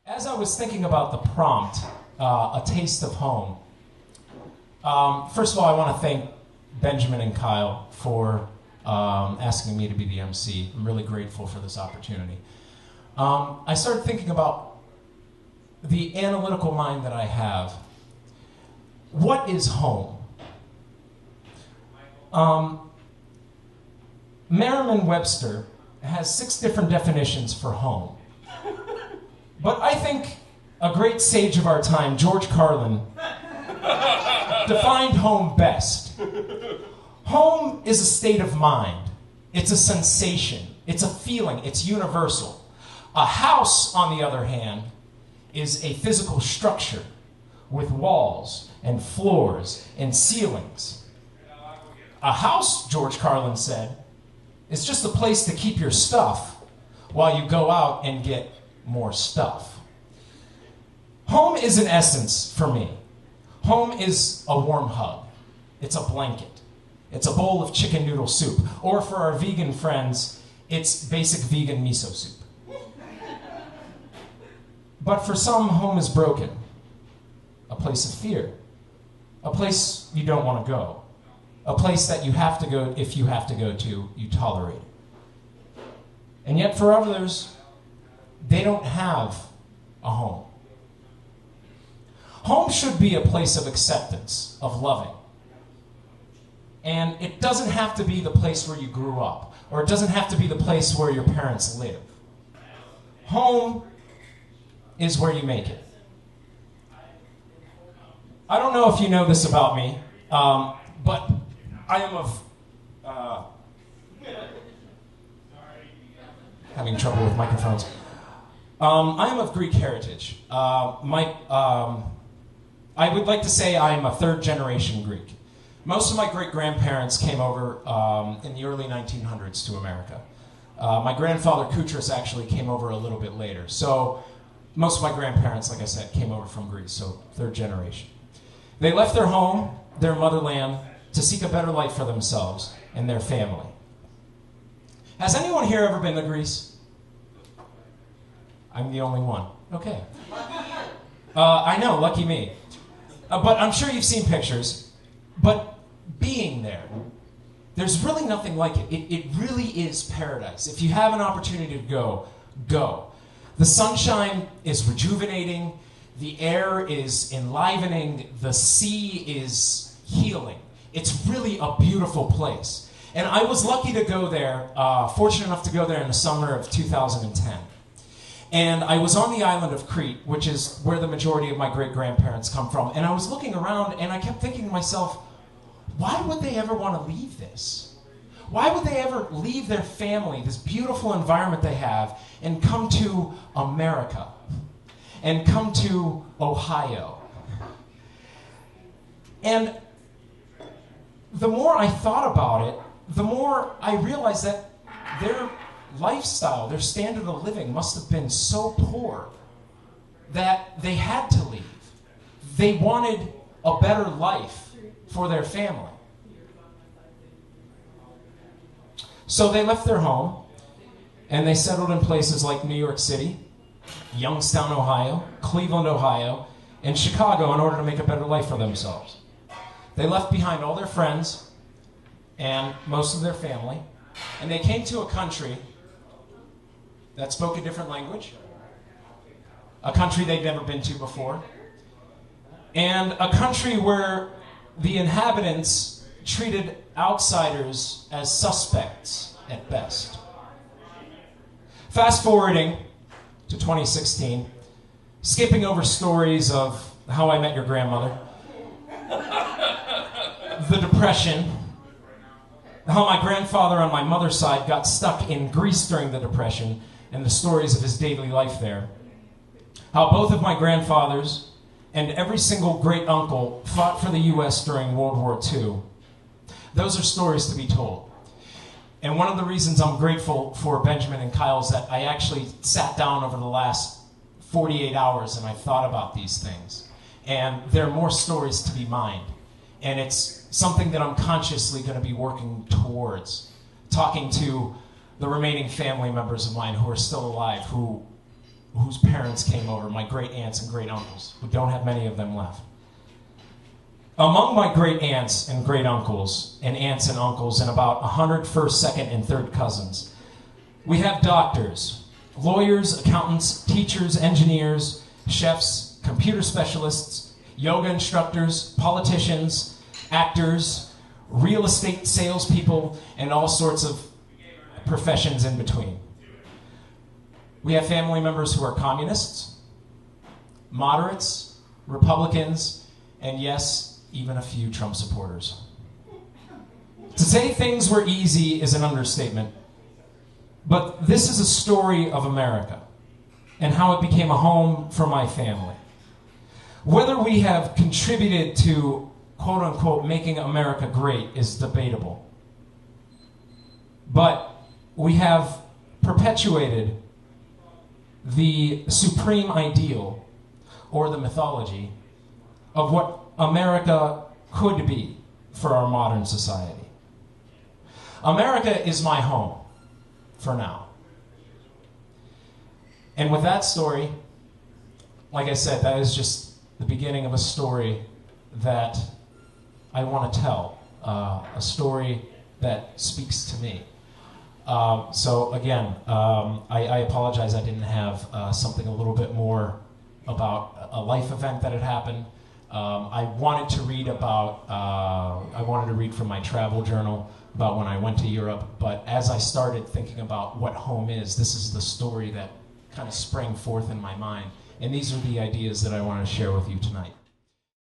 As I was thinking about the prompt, A Taste of Home, first of all, I want to thank Benjamin and Kyle for asking me to be the MC. I'm really grateful for this opportunity. I started thinking about the analytical mind that I have. What is home? Merriam-Webster has 6 different definitions for home. But I think a great sage of our time, George Carlin, defined home best. Home is a state of mind. It's a sensation. It's a feeling. It's universal. A house, on the other hand, is a physical structure with walls and floors and ceilings. A house, George Carlin said, is just a place to keep your stuff while you go out and get more stuff. Home is an essence for me. Home is a warm hug. It's a blanket. It's a bowl of chicken noodle soup. Or for our vegan friends, it's basic vegan miso soup. But for some, home is broken. A place of fear. A place you don't want to go. A place that you have to go, if you have to go to, you tolerate it. And yet for others, they don't have a home. Home should be a place of acceptance, of loving. And it doesn't have to be the place where you grew up, or it doesn't have to be the place where your parents live. Home is where you make it. I don't know if you know this about me, but I am of having trouble with microphones. I am of Greek heritage. I would like to say I am a third-generation Greek. Most of my great-grandparents came over in the early 1900s to America. My grandfather, Coutris, actually came over a little bit later. So most of my grandparents, like I said, came over from Greece, so third generation. They left their home, their motherland, to seek a better life for themselves and their family. Has anyone here ever been to Greece? I'm the only one. Okay. I know, lucky me. But I'm sure you've seen pictures. But being there, there's really nothing like it. It really is paradise. If you have an opportunity to go, go. The sunshine is rejuvenating. The air is enlivening. The sea is healing. It's really a beautiful place. And I was lucky to go there, fortunate enough to go there in the summer of 2010. And I was on the island of Crete, which is where the majority of my great-grandparents come from. And I was looking around, and I kept thinking to myself, why would they ever want to leave this? Why would they ever leave their family, this beautiful environment they have, and come to America? And come to Ohio? And the more I thought about it, the more I realized that their lifestyle, their standard of living must have been so poor that they had to leave. They wanted a better life for their family. So they left their home and they settled in places like New York City, Youngstown, Ohio, Cleveland, Ohio, and Chicago in order to make a better life for themselves. They left behind all their friends and most of their family, and they came to a country that spoke a different language, a country they'd never been to before, and a country where the inhabitants treated outsiders as suspects at best. Fast forwarding to 2016, skipping over stories of How I Met Your Grandmother, the Depression, how my grandfather on my mother's side got stuck in Greece during the Depression, and the stories of his daily life there. How both of my grandfathers and every single great uncle fought for the U.S. during World War II. Those are stories to be told. And one of the reasons I'm grateful for Benjamin and Kyle is that I actually sat down over the last 48 hours and I thought about these things. And there are more stories to be mined. And it's something that I'm consciously going to be working towards. Talking to the remaining family members of mine who are still alive, who whose parents came over, my great aunts and great uncles. We don't have many of them left. Among my great aunts and great uncles, and aunts and uncles, and about 100 first, second, and third cousins, we have doctors, lawyers, accountants, teachers, engineers, chefs, computer specialists, yoga instructors, politicians, actors, real estate salespeople, and all sorts of professions in between. We have family members who are communists, moderates, Republicans, and yes, even a few Trump supporters. To say things were easy is an understatement, but this is a story of America and how it became a home for my family. Whether we have contributed to, quote unquote, making America great is debatable. But we have perpetuated the supreme ideal, or the mythology, of what America could be for our modern society. America is my home, for now. And with that story, like I said, that is just the beginning of a story that I want to tell, a story that speaks to me. So again, I apologize I didn't have something a little bit more about a life event that had happened. I wanted to read from my travel journal about when I went to Europe, but as I started thinking about what home is, this is the story that kind of sprang forth in my mind. And these are the ideas that I want to share with you tonight.